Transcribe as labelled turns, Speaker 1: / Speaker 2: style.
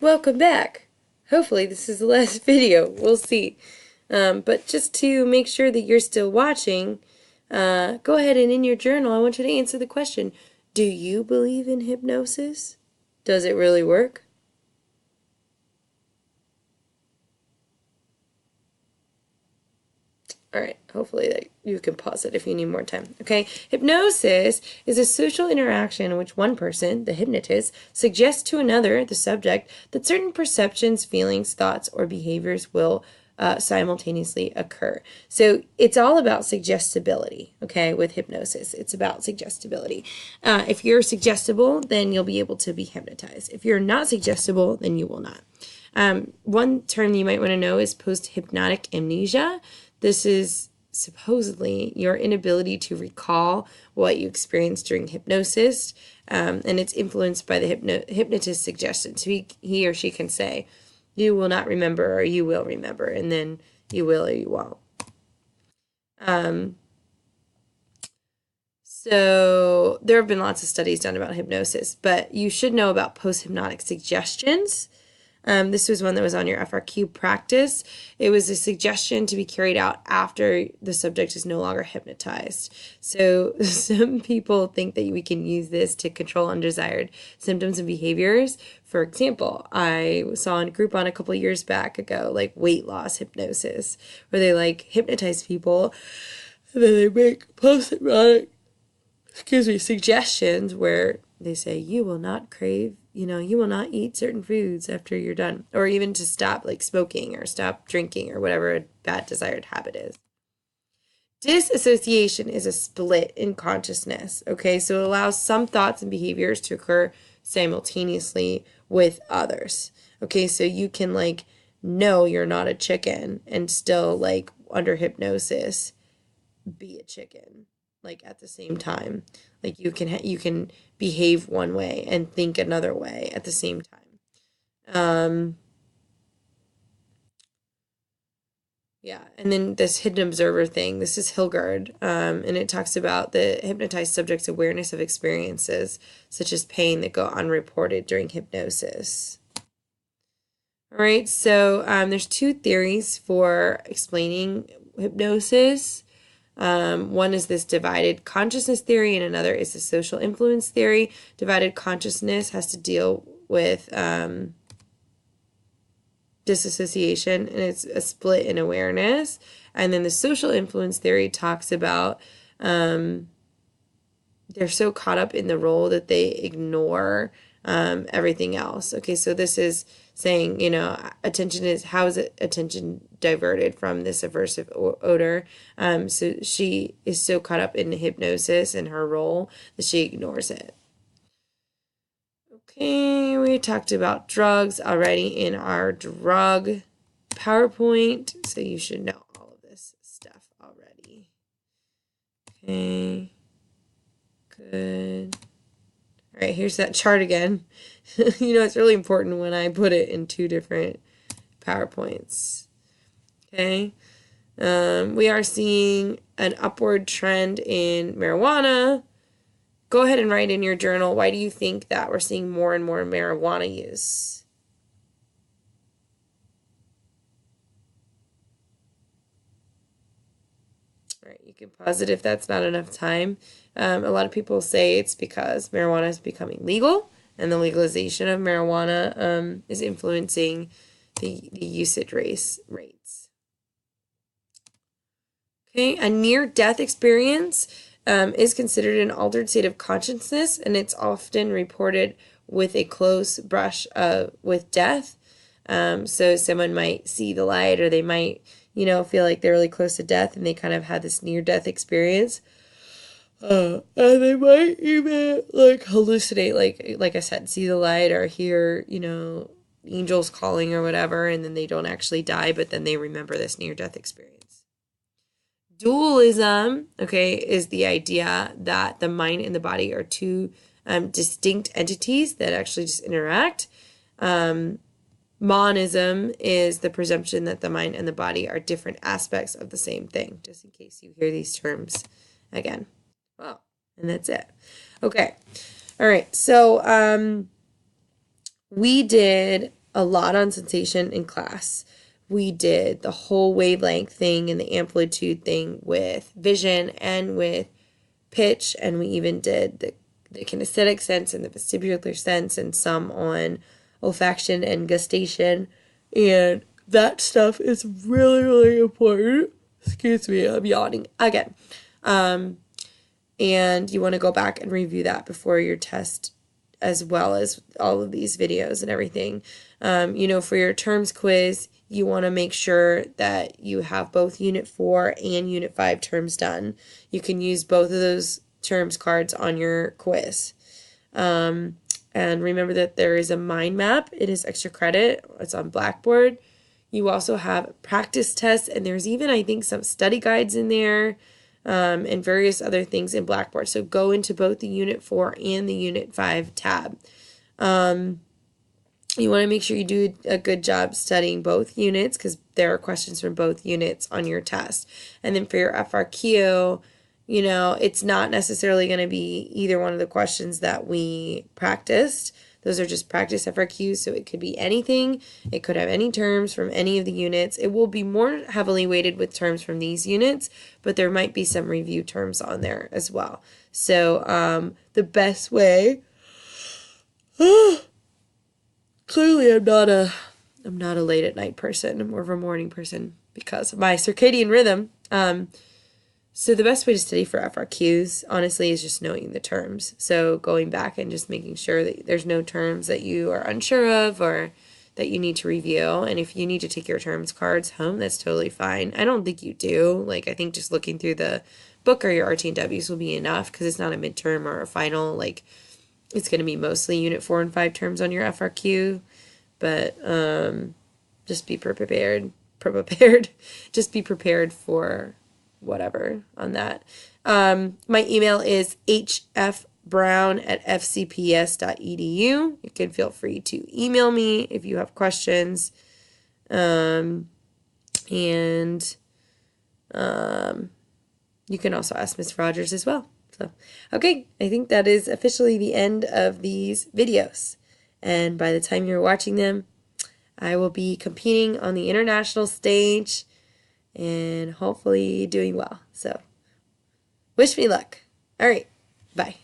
Speaker 1: welcome back. Hopefully this is the last video. We'll see. But just to make sure that you're still watching, go ahead and in your journal, I want you to answer the question, do you believe in hypnosis? Does it really work? All right, hopefully that you can pause it if you need more time. Okay, hypnosis is a social interaction in which one person, the hypnotist, suggests to another, the subject, that certain perceptions, feelings, thoughts, or behaviors will simultaneously occur. So it's all about suggestibility, okay, with hypnosis. It's about suggestibility. If you're suggestible, then you'll be able to be hypnotized. If you're not suggestible, then you will not. One term you might want to know is post-hypnotic amnesia. This is supposedly your inability to recall what you experienced during hypnosis, and it's influenced by the hypnotist's suggestion. So he or she can say, you will not remember, or you will remember, and then you will or you won't. So there have been lots of studies done about hypnosis, but you should know about post-hypnotic suggestions. This was one that was on your FRQ practice. It was a suggestion to be carried out after the subject is no longer hypnotized. So some people think that we can use this to control undesired symptoms and behaviors. For example, I saw in a Groupon a couple years back ago, like weight loss hypnosis, where they like hypnotize people and then they make post-hypnotic, suggestions where they say, you will not crave, you will not eat certain foods after you're done, or even to stop like smoking or stop drinking or whatever a bad desired habit is. Disassociation is a split in consciousness, okay? So it allows some thoughts and behaviors to occur simultaneously with others, okay? So you can like know you're not a chicken and still like under hypnosis be a chicken, like at the same time. Like you can behave one way and think another way at the same time. Yeah, and then this hidden observer thing, this is Hilgard, and it talks about the hypnotized subject's awareness of experiences such as pain that go unreported during hypnosis. All right, so there's two theories for explaining hypnosis. One is this divided consciousness theory, and another is the social influence theory. Divided consciousness has to deal with disassociation, and it's a split in awareness. And then the social influence theory talks about they're so caught up in the role that they ignore everything else. Okay, so this is saying, how is attention diverted from this aversive odor? So she is so caught up in hypnosis and her role that she ignores it. Okay, we talked about drugs already in our drug PowerPoint, so you should know all of this stuff already. Okay, good. All right, here's that chart again. It's really important when I put it in two different PowerPoints. Okay, we are seeing an upward trend in marijuana. Go ahead and write in your journal, why do you think that we're seeing more and more marijuana use? All right, you can pause it if that's not enough time. A lot of people say it's because marijuana is becoming legal, and the legalization of marijuana is influencing the usage rates. Okay, a near-death experience is considered an altered state of consciousness, and it's often reported with a close brush with death. So someone might see the light, or they might, feel like they're really close to death, and they kind of had this near-death experience. And they might even like hallucinate, like I said, see the light or hear, angels calling or whatever, and then they don't actually die, but then they remember this near-death experience. Dualism, okay, is the idea that the mind and the body are two distinct entities that actually just interact. Monism is the presumption that the mind and the body are different aspects of the same thing, just in case you hear these terms again. Well, and that's it. Okay. All right. So we did a lot on sensation in class. We did the whole wavelength thing and the amplitude thing with vision and with pitch, and we even did the kinesthetic sense and the vestibular sense and some on olfaction and gustation. And that stuff is really, really important. Excuse me, I'm yawning again. And you want to go back and review that before your test, as well as all of these videos and everything. For your terms quiz, you want to make sure that you have both Unit 4 and Unit 5 terms done. You can use both of those terms cards on your quiz. And remember that there is a mind map. It is extra credit. It's on Blackboard. You also have practice tests, and there's even, I think, some study guides in there, and various other things in Blackboard. So go into both the Unit 4 and the Unit 5 tab. You want to make sure you do a good job studying both units, because there are questions from both units on your test. And then for your FRQ, it's not necessarily going to be either one of the questions that we practiced. Those are just practice FRQs, so it could be anything. It could have any terms from any of the units. It will be more heavily weighted with terms from these units, but there might be some review terms on there as well. So the best way... Clearly, I'm not a late at night person. I'm more of a morning person because of my circadian rhythm. So the best way to study for FRQs, honestly, is just knowing the terms. So going back and just making sure that there's no terms that you are unsure of or that you need to review. And if you need to take your terms cards home, that's totally fine. I don't think you do. I think just looking through the book or your RT&Ws will be enough, because it's not a midterm or a final. It's going to be mostly Unit 4 and 5 terms on your FRQ. But just be prepared. Just be prepared for whatever on that. My email is hfbrown@fcps.edu. You can feel free to email me if you have questions. And you can also ask Miss Rogers as well. So, okay, I think that is officially the end of these videos. And by the time you're watching them, I will be competing on the international stage and hopefully doing well. So, wish me luck. All right, bye.